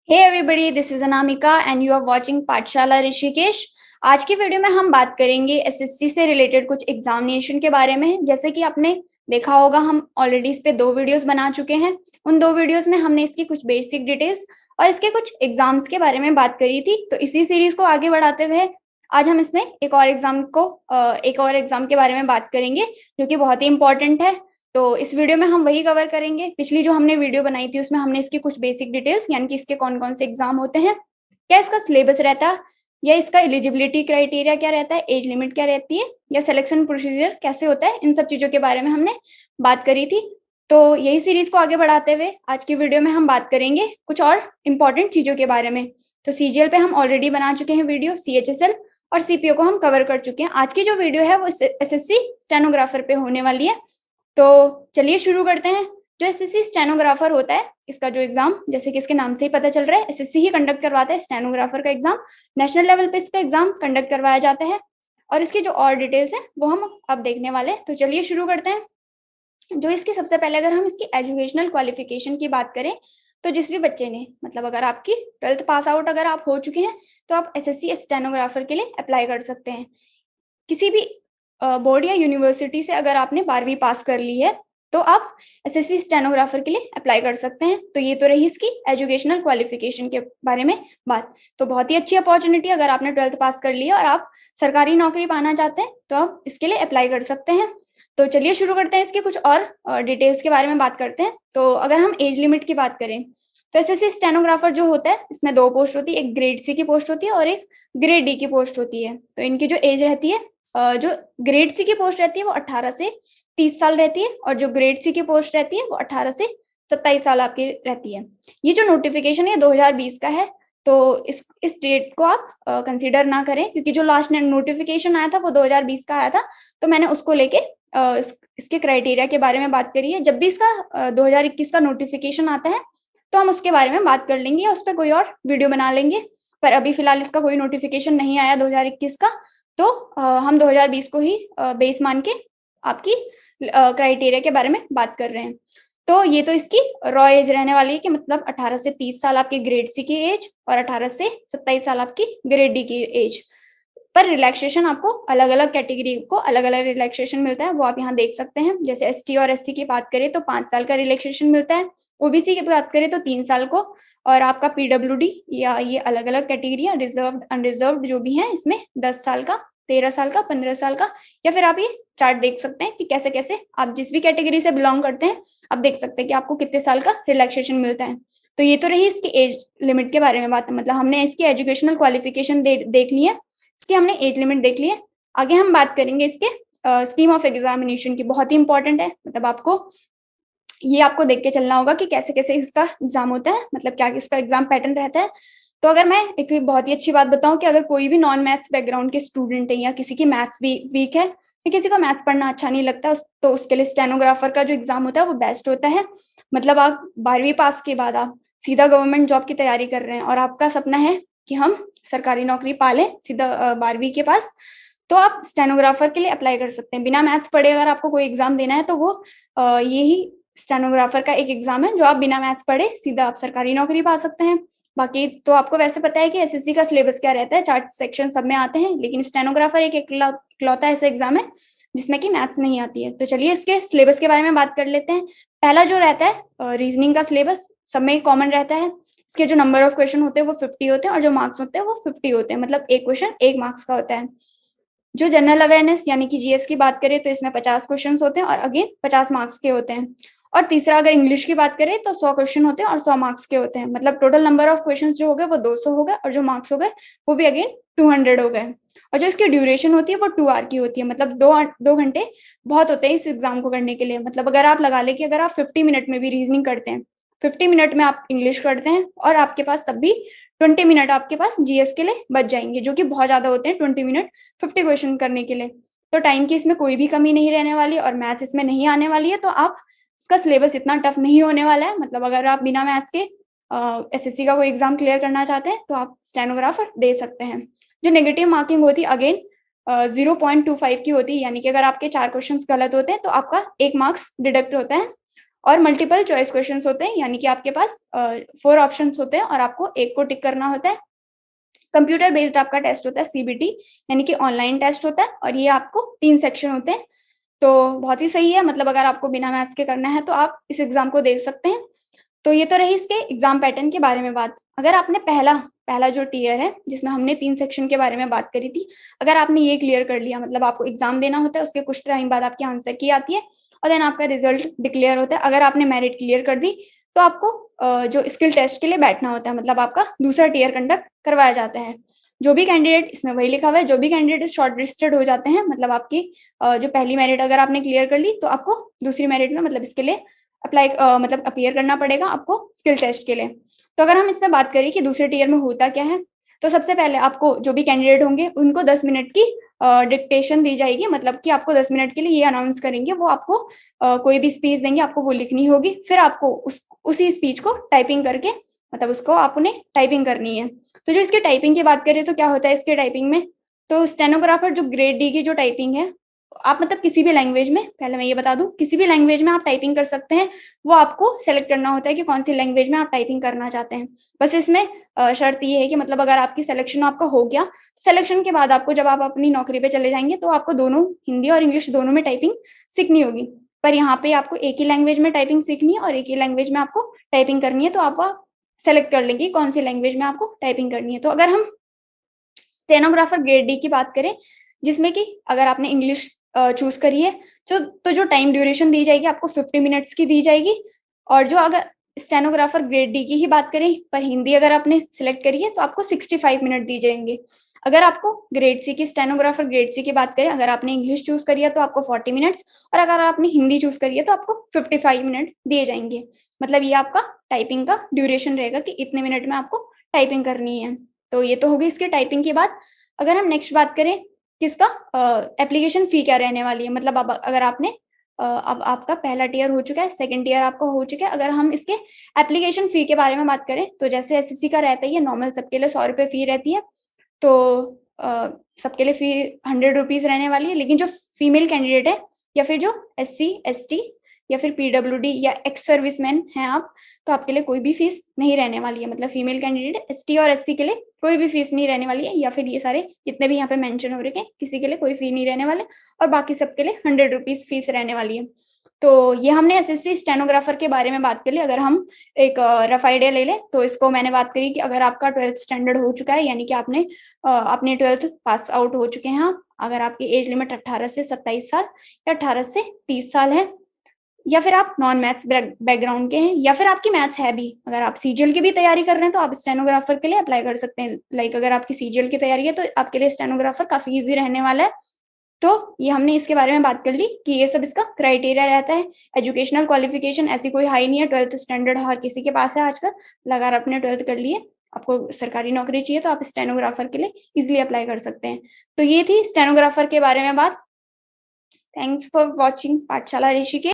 Hey everybody, this is Anamika and you are watching Pathshala Rishikesh. आज की video में हम बात करेंगे एसएससी से रिलेटेड कुछ एग्जामिनेशन के बारे में। जैसे कि आपने देखा होगा, हम ऑलरेडी इस पे 2 वीडियोस बना चुके हैं। उन 2 वीडियोस में हमने इसकी कुछ बेसिक डिटेल्स और इसके कुछ एग्जाम्स के बारे में बात करी थी। तो इसी सीरीज को आगे बढ़ाते हुए आज हम इसमें एक और एग्जाम के बारे में बात करेंगे, जो कि बहुत ही इंपॉर्टेंट है। तो इस वीडियो में हम वही कवर करेंगे। पिछली जो हमने वीडियो बनाई थी उसमें हमने इसकी कुछ बेसिक डिटेल्स, यानी कि इसके कौन कौन से एग्जाम होते हैं, क्या इसका सिलेबस रहता है, या इसका एलिजिबिलिटी क्राइटेरिया क्या रहता है, एज लिमिट क्या रहती है, या सिलेक्शन प्रोसीजर कैसे होता है, इन सब चीजों के बारे में हमने बात करी थी। तो यही सीरीज को आगे बढ़ाते हुए आज की वीडियो में हम बात करेंगे कुछ और इम्पोर्टेंट चीजों के बारे में। तो सीजीएल पे हम ऑलरेडी बना चुके हैं वीडियो, सीएचएसएल और सीपीओ को हम कवर कर चुके हैं। आज की जो वीडियो है वो एसएससी स्टेनोग्राफर पे होने वाली है। तो चलिए शुरू करते हैं। जो एसएससी स्टेनोग्राफर होता है, इसका जो एग्जाम, जैसे कि इसके नाम से ही पता चल रहा है, एसएससी ही कंडक्ट करवाता है स्टेनोग्राफर का एग्जाम। नेशनल लेवल पे इसका एग्जाम कंडक्ट करवाया जाता है और इसकी जो और डिटेल्स हैं वो हम अब देखने वाले हैं। तो चलिए शुरू करते हैं। जो इसकी सबसे पहले अगर हम इसकी एजुकेशनल क्वालिफिकेशन की बात करें, तो जिस भी बच्चे ने, मतलब अगर आपकी 12th पास आउट अगर आप हो चुके हैं तो आप एसएससी स्टेनोग्राफर के लिए अप्लाई कर सकते हैं। किसी भी बोर्ड या यूनिवर्सिटी से अगर आपने 12वीं पास कर ली है तो आप एसएससी स्टेनोग्राफर के लिए अप्लाई कर सकते हैं। तो ये तो रही इसकी एजुकेशनल क्वालिफिकेशन के बारे में बात। तो बहुत ही अच्छी अपॉर्चुनिटी, अगर आपने 12th पास कर लिया और आप सरकारी नौकरी पाना चाहते हैं तो आप इसके लिए अप्लाई कर सकते हैं। तो चलिए शुरू करते हैं, इसके कुछ और डिटेल्स के बारे में बात करते हैं। तो अगर हम एज लिमिट की बात करें तो एसएससी स्टेनोग्राफर जो होता है इसमें 2 पोस्ट होती है, एक ग्रेड सी की पोस्ट होती है और एक ग्रेड डी की पोस्ट होती है। तो इनकी जो एज रहती है, जो ग्रेड सी की पोस्ट रहती है वो 18 से 30 साल रहती है और जो ग्रेड सी की पोस्ट रहती है वो 18 से 27 साल आपकी रहती है। ये जो नोटिफिकेशन है 2020 का है, तो इस डेट को आप कंसीडर ना करें, क्योंकि जो लास्ट नोटिफिकेशन आया था वो 2020 का आया था। तो मैंने उसको लेके इसके क्राइटेरिया के बारे में बात करी है। जब भी इसका 2021 का नोटिफिकेशन आता है तो हम उसके बारे में बात कर लेंगे या उस पर कोई और वीडियो बना लेंगे। पर अभी फिलहाल इसका कोई नोटिफिकेशन नहीं आया 2021 का, तो हम 2020 को ही बेस मान के आपकी क्राइटेरिया के बारे में बात कर रहे हैं। तो ये तो इसकी रॉ एज रहने वाली है कि मतलब 18 से 30 साल आपकी ग्रेड सी की एज और 18 से 27 साल आपकी ग्रेड डी की एज। पर रिलैक्सेशन आपको अलग अलग कैटेगरी को अलग अलग रिलैक्सेशन मिलता है, वो आप यहाँ देख सकते हैं। जैसे एसटी और एससी की बात करें तो 5 साल का रिलैक्सेशन मिलता है, ओबीसी की बात करें तो 3 साल को, और आपका पीडब्ल्यूडी या ये अलग अलग कैटेगरी रिजर्व अनरिजर्व जो भी है इसमें 10 साल का, 13 साल का, 15 साल का। या फिर आप ये चार्ट देख सकते हैं कि कैसे कैसे आप जिस भी कैटेगरी से बिलोंग करते हैं आप देख सकते हैं कि आपको कितने साल का रिलैक्सेशन मिलता है। तो ये तो रही इसकी एज लिमिट के बारे में बात है, मतलब हमने इसकी एजुकेशनल क्वालिफिकेशन देख ली है, इसकी हमने एज लिमिट देख ली है। आगे हम बात करेंगे इसके स्कीम ऑफ एग्जामिनेशन की। बहुत ही इंपॉर्टेंट है, मतलब आपको देख के चलना होगा कि कैसे कैसे इसका एग्जाम होता है, मतलब क्या इसका एग्जाम पैटर्न रहता है। तो अगर मैं एक बहुत ही अच्छी बात बताऊं कि अगर कोई भी नॉन मैथ्स बैकग्राउंड के स्टूडेंट है या किसी की मैथ्स भी वीक है या किसी को मैथ्स पढ़ना अच्छा नहीं लगता, तो उसके लिए स्टेनोग्राफर का जो एग्जाम होता है वो बेस्ट होता है। मतलब आप 12वीं पास के बाद आप सीधा गवर्नमेंट जॉब की तैयारी कर रहे हैं और आपका सपना है कि हम सरकारी नौकरी पालें सीधा 12वीं के पास, तो आप स्टेनोग्राफर के लिए अप्लाई कर सकते हैं। बिना मैथ्स पढ़े अगर आपको कोई एग्जाम देना है तो वो यही स्टेनोग्राफर का एक एग्जाम है जो आप बिना मैथ्स पढ़े सीधा आप सरकारी नौकरी पा सकते हैं। बाकी तो आपको वैसे पता है कि एसएससी का सिलेबस क्या रहता है, चार्ट सेक्शन सब में आते हैं, लेकिन स्टेनोग्राफर एक इकलौता ऐसा एग्जाम है जिसमें कि मैथ्स नहीं आती है। तो चलिए इसके सिलेबस के बारे में बात कर लेते हैं। पहला जो रहता है रीजनिंग का सिलेबस सब में कॉमन रहता है। इसके जो नंबर ऑफ क्वेश्चन होते हैं वो 50 होते हैं और जो मार्क्स होते हैं वो 50 होते हैं, मतलब एक क्वेश्चन 1 मार्क्स का होता है। जो जनरल अवेयरनेस यानी कि जीएस की बात करें तो इसमें 50 क्वेश्चन होते हैं और अगेन 50 मार्क्स के होते हैं। और तीसरा अगर इंग्लिश की बात करें तो 100 क्वेश्चन होते हैं और 100 मार्क्स के होते हैं, मतलब टोटल नंबर ऑफ क्वेश्चन जो हो गए वो 200 हो गए और जो मार्क्स हो गए वो भी अगेन 200 हो गए। और जो इसकी ड्यूरेशन होती है वो 2 आवर की होती है, मतलब 2 घंटे बहुत होते हैं इस एग्जाम को करने के लिए। मतलब अगर आप लगा लें कि अगर आप 50 मिनट में भी रीजनिंग करते हैं, 50 मिनट में आप इंग्लिश करते हैं और आपके पास तब भी 20 मिनट आपके पास जीएस के लिए बच जाएंगे, जो कि बहुत ज्यादा होते हैं 20 मिनट 50 क्वेश्चन करने के लिए। तो टाइम की इसमें कोई भी कमी नहीं रहने वाली और मैथ इसमें नहीं आने वाली है, तो आप इसका सिलेबस इतना टफ नहीं होने वाला है। मतलब अगर आप बिना मैथ्स के एसएससी का कोई एग्जाम क्लियर करना चाहते हैं तो आप स्टेनोग्राफर दे सकते हैं। जो नेगेटिव मार्किंग होती है अगेन 0.25 की होती है, यानी कि अगर आपके 4 क्वेश्चन गलत होते हैं तो आपका 1 मार्क्स डिडक्ट होता है। और मल्टीपल चॉइस क्वेश्चंस होते हैं, यानी कि आपके पास 4 ऑप्शंस होते हैं और आपको एक को टिक करना होता है। कंप्यूटर बेस्ड आपका टेस्ट होता है सीबीटी, यानी कि ऑनलाइन टेस्ट होता है और ये आपको 3 सेक्शन होते हैं। तो बहुत ही सही है, मतलब अगर आपको बिना मैथ्स के करना है तो आप इस एग्ज़ाम को दे सकते हैं। तो ये तो रही इसके एग्ज़ाम पैटर्न के बारे में बात। अगर आपने पहला जो टियर है, जिसमें हमने 3 सेक्शन के बारे में बात करी थी, अगर आपने ये क्लियर कर लिया, मतलब आपको एग्ज़ाम देना होता है, उसके कुछ टाइम बाद आपकी आंसर की आती है और देन आपका रिज़ल्ट डिक्लेयर होता है। अगर आपने मेरिट क्लियर कर दी, तो आपको जो स्किल टेस्ट के लिए बैठना होता है, मतलब आपका दूसरा टियर कंडक्ट करवाया जाता है। जो भी कैंडिडेट, इसमें वही लिखा हुआ है, जो भी कैंडिडेट शॉर्ट लिस्टेड हो जाते हैं, मतलब आपकी जो पहली मेरिट अगर आपने क्लियर कर ली, तो आपको दूसरी मेरिट में, मतलब इसके लिए मतलब अपीयर करना पड़ेगा आपको स्किल टेस्ट के लिए। तो अगर हम इसमें बात करें कि दूसरे टियर में होता क्या है, तो सबसे पहले आपको जो भी कैंडिडेट होंगे उनको 10 मिनट की डिक्टेशन दी जाएगी, मतलब कि आपको 10 मिनट के लिए ये अनाउंस करेंगे, वो आपको कोई भी स्पीच देंगे, आपको वो लिखनी होगी, फिर आपको उसी स्पीच को टाइपिंग करके, मतलब उसको आपने टाइपिंग करनी है। तो जो इसकी टाइपिंग की बात करें तो क्या होता है इसके टाइपिंग में, तो स्टेनोग्राफर जो ग्रेड डी की जो टाइपिंग है, आप मतलब किसी भी लैंग्वेज में, पहले मैं ये बता दूँ, किसी भी लैंग्वेज में आप टाइपिंग कर सकते हैं। वो आपको सेलेक्ट करना होता है कि कौन-सी लैंग्वेज में आप टाइपिंग करना चाहते हैं। बस इसमें शर्त ये है कि मतलब अगर आपकी सिलेक्शन आपका हो गया, तो सिलेक्शन के बाद आपको जब आप अपनी नौकरी पे चले जाएँगे, तो आपको दोनों हिंदी और इंग्लिश दोनों में टाइपिंग सीखनी होगी। पर यहाँ पे आपको एक ही लैंग्वेज में टाइपिंग सीखनी है और एक ही लैंग्वेज में आपको टाइपिंग करनी है, तो आप वहाँ सेलेक्ट कर लेंगे कौन-सी लैंग्वेज में आपको टाइपिंग करनी है। तो अगर हम स्टेनोग्राफर ग्रेड डी की बात करें, जिसमें कि अगर आपने इंग्लिश चूज़ करी है, जो टाइम ड्यूरेशन दी जाएगी आपको 50 मिनट्स की दी जाएगी, और जो अगर स्टेनोग्राफर ग्रेड डी की ही बात करें, पर हिंदी अगर आपने सिलेक्ट करी है, तो आपको 65 मिनट दिए जाएँगे। अगर आपको ग्रेड सी की स्टेनोग्राफर ग्रेड सी की बात करें, अगर आपने इंग्लिश चूज़ करी है, तो आपको 40 मिनट्स, और अगर आपने हिंदी चूज़ करी है, तो आपको 55 मिनट दिए जाएँगे। मतलब ये आपका टाइपिंग का ड्यूरेशन रहेगा कि इतने मिनट में आपको टाइपिंग करनी है। तो ये तो हो गई इसकी टाइपिंग की बात। अगर हम नेक्स्ट बात करें कि इसका एप्लीकेशन फ़ी क्या रहने वाली है, मतलब अब अगर आपने अब आपका पहला टियर हो चुका है, सेकंड टियर आपका हो चुका है, अगर हम इसके एप्लीकेशन फ़ी के बारे में बात करें, तो जैसे एसएससी का रहता ही है नॉर्मल, सबके लिए ₹100 फ़ी रहती है। तो सबके लिए फ़ी ₹100 रहने वाली है, लेकिन जो फीमेल कैंडिडेट है, या फिर जो एससी, एसटी या फिर पीडब्ल्यूडी या एक्स सर्विसमैन हैं आप, तो आपके लिए कोई भी फ़ीस नहीं रहने वाली है। मतलब फीमेल कैंडिडेट एसटी और एससी के लिए कोई भी फ़ीस नहीं रहने वाली है, या फिर ये सारे जितने भी यहाँ पे मेंशन हो रखे हैं, किसी के लिए कोई फ़ी नहीं रहने वाले, और बाकी सबके लिए ₹100 फ़ीस रहने वाली है। तो ये हमने एसएससी स्टेनोग्राफर के बारे में बात कर ली। अगर हम एक रफ आइडिया ले लें, तो इसको मैंने बात करी कि अगर आपका 12th स्टैंडर्ड हो चुका है, यानी कि अपने 12th पास आउट हो चुके हैं आप, अगर आपकी एज लिमिट 18 से 27 साल या 18 से 30 साल है, या फिर आप नॉन मैथ्स बैकग्राउंड के हैं, या फिर आपकी मैथ्स है भी, अगर आप सीजीएल की भी तैयारी कर रहे हैं, तो आप स्टेनोग्राफर के लिए अप्लाई कर सकते हैं। लाइक अगर आपकी सीजीएल की तैयारी है, तो आपके लिए स्टेनोग्राफर काफ़ी ईज़ी रहने वाला है। तो ये हमने इसके बारे में बात कर ली कि ये सब इसका क्राइटेरिया रहता है। एजुकेशनल क्वालिफ़िकेशन ऐसी कोई हाई नहीं है, 12th स्टैंडर्ड हर किसी के पास है आजकल। अगर आपने 12th कर ली है, आपको सरकारी नौकरी चाहिए, तो आप स्टेनोग्राफर के लिए ईज़िली अप्लाई कर सकते हैं। तो ये थी स्टेनोग्राफर के बारे में बात। थैंक्स फॉर वॉचिंग पाठशाला ऋषिकेश।